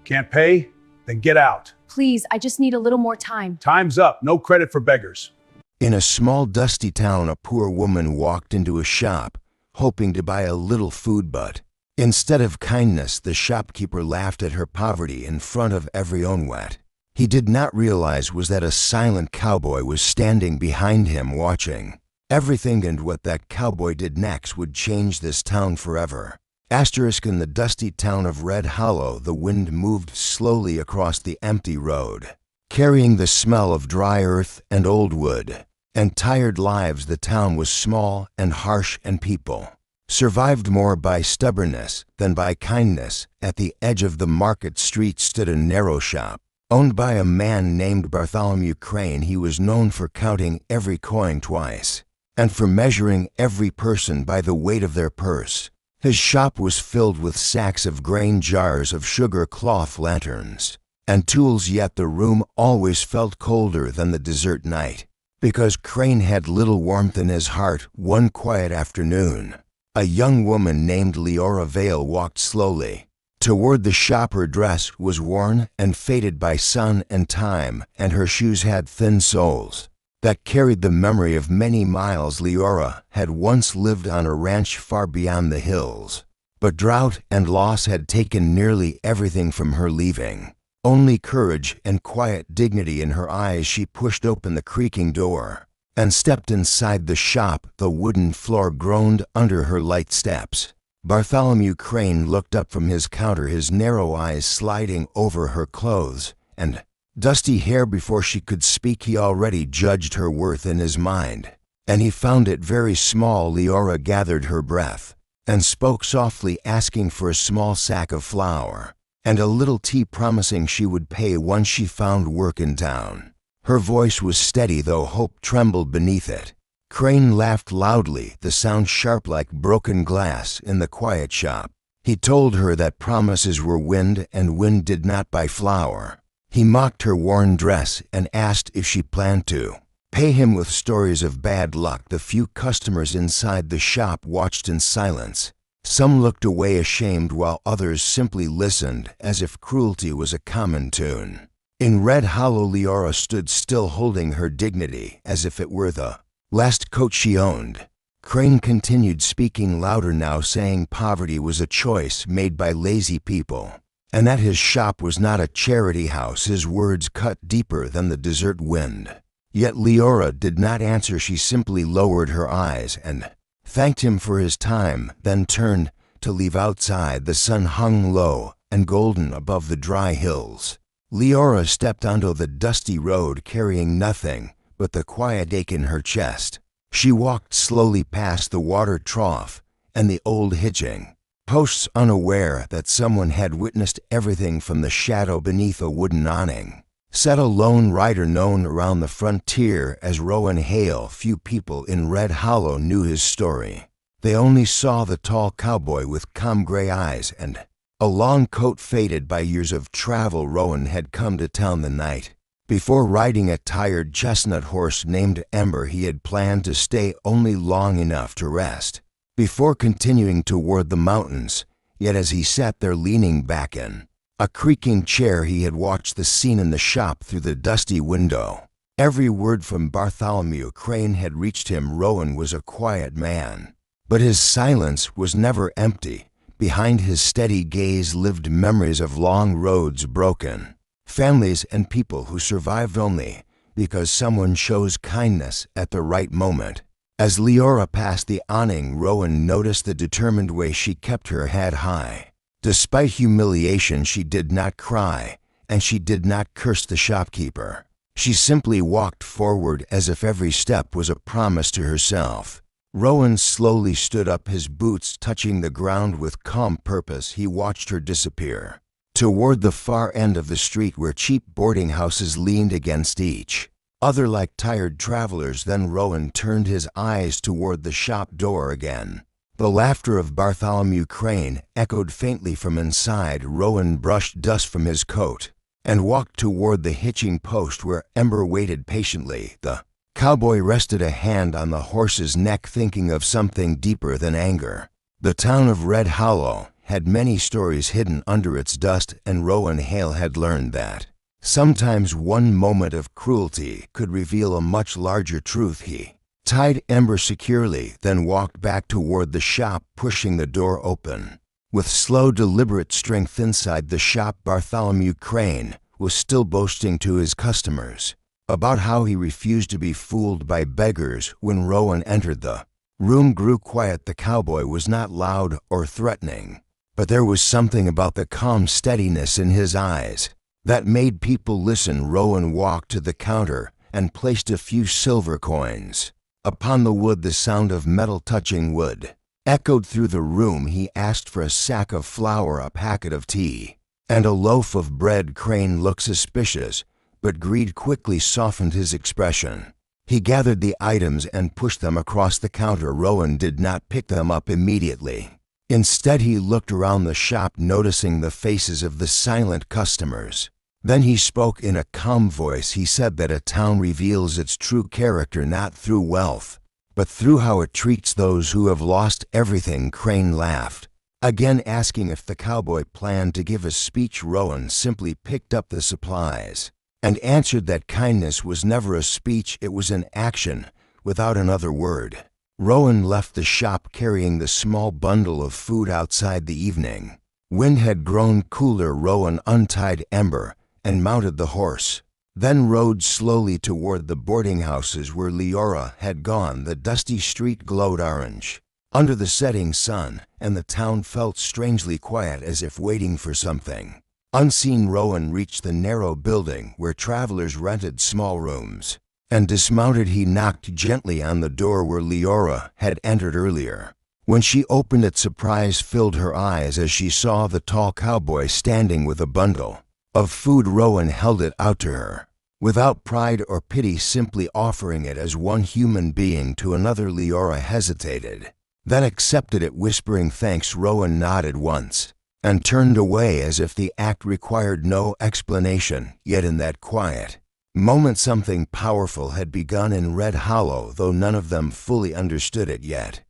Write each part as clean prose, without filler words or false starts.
Can't pay? Then get out. Please, I just need a little more time. Time's up. No credit for beggars. In a small dusty town, a poor woman walked into a shop, hoping to buy a little food, but instead of kindness, the shopkeeper laughed at her poverty in front of everyone. What he did not realize was that a silent cowboy was standing behind him watching everything, and what that cowboy did next would change this town forever. In the dusty town of Red Hollow, the wind moved slowly across the empty road, carrying the smell of dry earth and old wood and tired lives. The town was small and harsh, and people survived more by stubbornness than by kindness. At the edge of the market street stood a narrow shop, owned by a man named Bartholomew Crane. He was known for counting every coin twice and for measuring every person by the weight of their purse. His shop was filled with sacks of grain, jars of sugar, cloth, lanterns, and tools, yet the room always felt colder than the desert night, because Crane had little warmth in his heart. One quiet afternoon, a young woman named Leora Vale walked slowly toward the shop. Her dress was worn and faded by sun and time, and her shoes had thin soles that carried the memory of many miles. Leora had once lived on a ranch far beyond the hills, but drought and loss had taken nearly everything from her, leaving only courage and quiet dignity in her eyes. She pushed open the creaking door and stepped inside the shop. The wooden floor groaned under her light steps. Bartholomew Crane looked up from his counter, his narrow eyes sliding over her clothes and dusty hair. Before she could speak, he already judged her worth in his mind, and he found it very small. Leora gathered her breath and spoke softly, asking for a small sack of flour and a little tea, promising she would pay once she found work in town. Her voice was steady, though hope trembled beneath it. Crane laughed loudly, the sound sharp like broken glass in the quiet shop. He told her that promises were wind, and wind did not buy flour. He mocked her worn dress and asked if she planned to pay him with stories of bad luck. The few customers inside the shop watched in silence. Some looked away ashamed, while others simply listened as if cruelty was a common tune. In Red Hollow, Leora stood still, holding her dignity as if it were the last coat she owned. Crane continued, speaking louder now, saying poverty was a choice made by lazy people, and that his shop was not a charity house. His words cut deeper than the desert wind. Yet Leora did not answer. She simply lowered her eyes and thanked him for his time, then turned to leave. Outside, the sun hung low and golden above the dry hills. Leora stepped onto the dusty road, carrying nothing but the quiet ache in her chest. She walked slowly past the water trough and the old hitching posts, unaware that someone had witnessed everything from the shadow beneath a wooden awning. Sat a lone rider known around the frontier as Rowan Hale. Few people in Red Hollow knew his story. They only saw the tall cowboy with calm gray eyes and a long coat faded by years of travel. Rowan had come to town the night before, riding a tired chestnut horse named Ember. He had planned to stay only long enough to rest before continuing toward the mountains. Yet as he sat there leaning back in a creaking chair, he had watched the scene in the shop through the dusty window. Every word from Bartholomew Crane had reached him. Rowan was a quiet man, but his silence was never empty. Behind his steady gaze lived memories of long roads, broken families, and people who survived only because someone chose kindness at the right moment. As Leora passed the awning, Rowan noticed the determined way she kept her head high. Despite humiliation, she did not cry, and she did not curse the shopkeeper. She simply walked forward as if every step was a promise to herself. Rowan slowly stood up, his boots touching the ground with calm purpose. He watched her disappear toward the far end of the street, where cheap boarding houses leaned against each other like tired travelers. Then Rowan turned his eyes toward the shop door again. The laughter of Bartholomew Crane echoed faintly from inside. Rowan brushed dust from his coat and walked toward the hitching post where Ember waited patiently. The cowboy rested a hand on the horse's neck, thinking of something deeper than anger. The town of Red Hollow had many stories hidden under its dust, and Rowan Hale had learned that sometimes one moment of cruelty could reveal a much larger truth. He tied Ember securely, then walked back toward the shop, pushing the door open. With slow, deliberate strength inside the shop, Bartholomew Crane was still boasting to his customers about how he refused to be fooled by beggars. When Rowan entered, the room grew quiet. The cowboy was not loud or threatening, but there was something about the calm steadiness in his eyes that made people listen. Rowan walked to the counter and placed a few silver coins upon the wood. The sound of metal touching wood echoed through the room. He asked for a sack of flour, a packet of tea, and a loaf of bread. Crane looked suspicious, but greed quickly softened his expression. He gathered the items and pushed them across the counter. Rowan did not pick them up immediately. Instead, he looked around the shop, noticing the faces of the silent customers. Then he spoke in a calm voice. He said that a town reveals its true character not through wealth, but through how it treats those who have lost everything. Crane laughed, again asking if the cowboy planned to give a speech. Rowan simply picked up the supplies and answered that kindness was never a speech, it was an action. Without another word, Rowan left the shop, carrying the small bundle of food. Outside, the evening wind had grown cooler. Rowan untied Ember and mounted the horse, then rode slowly toward the boarding houses where Leora had gone. The dusty street glowed orange under the setting sun, and the town felt strangely quiet, as if waiting for something unseen. Rowan reached the narrow building where travelers rented small rooms and dismounted. He knocked gently on the door where Leora had entered earlier. When she opened it, surprise filled her eyes as she saw the tall cowboy standing with a bundle of food. Rowan held it out to her without pride or pity, simply offering it as one human being to another. Leora hesitated, then accepted it, whispering thanks. Rowan nodded once and turned away as if the act required no explanation. Yet in that quiet moment, something powerful had begun in Red Hollow, though none of them fully understood it yet.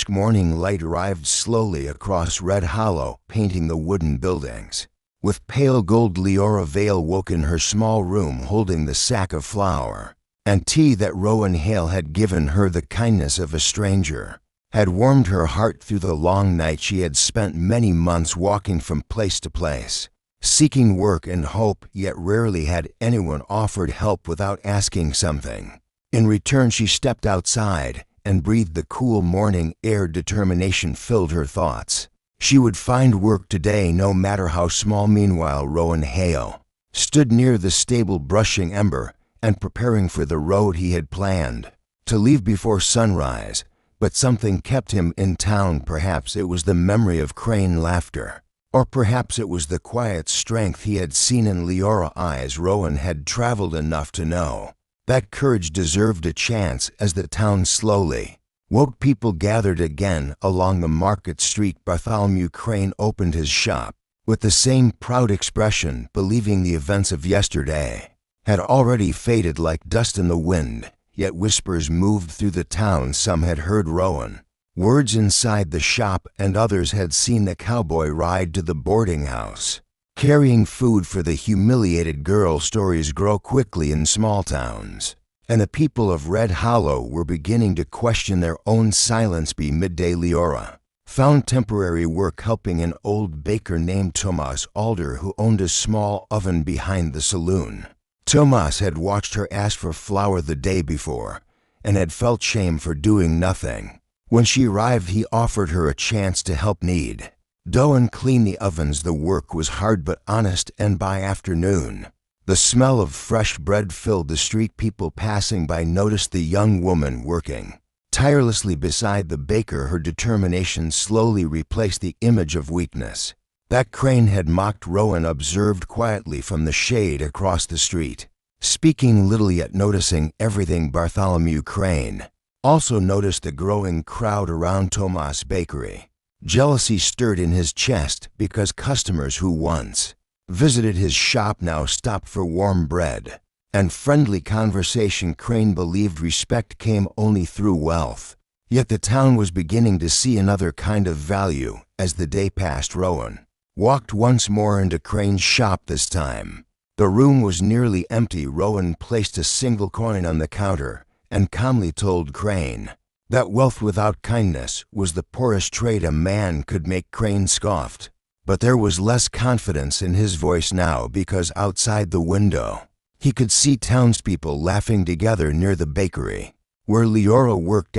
Morning light arrived slowly across Red Hollow, painting the wooden buildings with pale gold. Leora Vale woke in her small room, holding the sack of flour and tea that Rowan Hale had given her. The kindness of a stranger had warmed her heart through the long night. She had spent many months walking from place to place, seeking work and hope, yet rarely had anyone offered help without asking something in return. She stepped outside and breathed the cool morning air. Determination filled her thoughts. She would find work today, no matter how small. Meanwhile, Rowan Hale stood near the stable, brushing Ember and preparing for the road. He had planned to leave before sunrise, but something kept him in town. Perhaps it was the memory of Crane laughter, or perhaps it was the quiet strength he had seen in Leora's eyes. Rowan had traveled enough to know that courage deserved a chance. As the town slowly woke, people gathered again along the market street. Bartholomew Crane opened his shop with the same proud expression, believing the events of yesterday had already faded like dust in the wind. Yet whispers moved through the town. Some had heard Rowan words inside the shop, and others had seen the cowboy ride to the boarding house, carrying food for the humiliated girl. Stories grow quickly in small towns, and the people of Red Hollow were beginning to question their own silence. By midday, Leora found temporary work helping an old baker named Tomas Alder, who owned a small oven behind the saloon. Tomas had watched her ask for flour the day before and had felt shame for doing nothing. When she arrived, he offered her a chance to help knead dough and clean the ovens. The work was hard but honest, and by afternoon, the smell of fresh bread filled the street. People passing by noticed the young woman working tirelessly beside the baker. Her determination slowly replaced the image of weakness that Crane had mocked. Rowan observed quietly from the shade across the street, speaking little yet noticing everything. Bartholomew Crane also noticed the growing crowd around Tomas' bakery. Jealousy stirred in his chest because customers who once visited his shop now stopped for warm bread and friendly conversation. Crane believed respect came only through wealth, Yet the town was beginning to see another kind of value as the day passed. Rowan walked once more into Crane's shop this time. The room was nearly empty. Rowan placed a single coin on the counter and calmly told Crane that wealth without kindness was the poorest trade a man could make. Crane scoffed, but there was less confidence in his voice now because outside the window he could see townspeople laughing together near the bakery where Leora worked.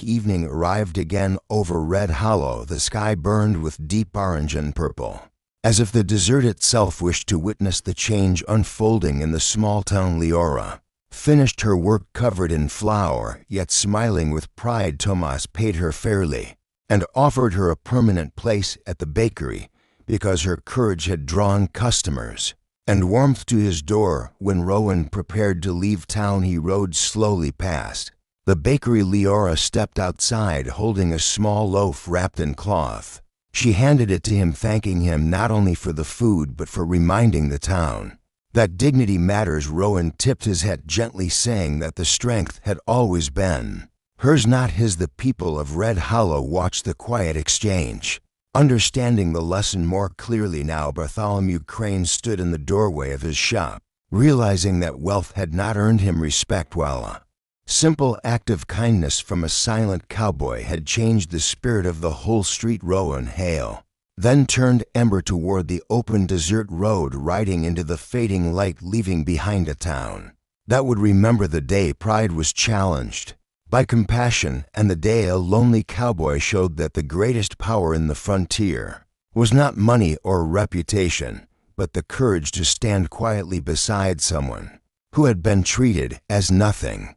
Evening arrived again over Red Hollow. The sky burned with deep orange and purple, as if the desert itself wished to witness the change unfolding in the small town. Leora finished her work covered in flour, yet smiling with pride. Tomas paid her fairly and offered her a permanent place at the bakery because her courage had drawn customers and warmth to his door. When Rowan prepared to leave town, he rode slowly past the bakery. Leora stepped outside holding a small loaf wrapped in cloth. She handed it to him, thanking him not only for the food but for reminding the town that dignity matters. Rowan tipped his hat gently, saying that the strength had always been hers, not his. The people of Red Hollow watched the quiet exchange, understanding the lesson more clearly now. Bartholomew Crane stood in the doorway of his shop, realizing that wealth had not earned him respect, while a simple act of kindness from a silent cowboy had changed the spirit of the whole street. Rowan Hale then turned Ember toward the open desert road, riding into the fading light, leaving behind a town that would remember the day pride was challenged by compassion, and the day a lonely cowboy showed that the greatest power in the frontier was not money or reputation, but the courage to stand quietly beside someone who had been treated as nothing.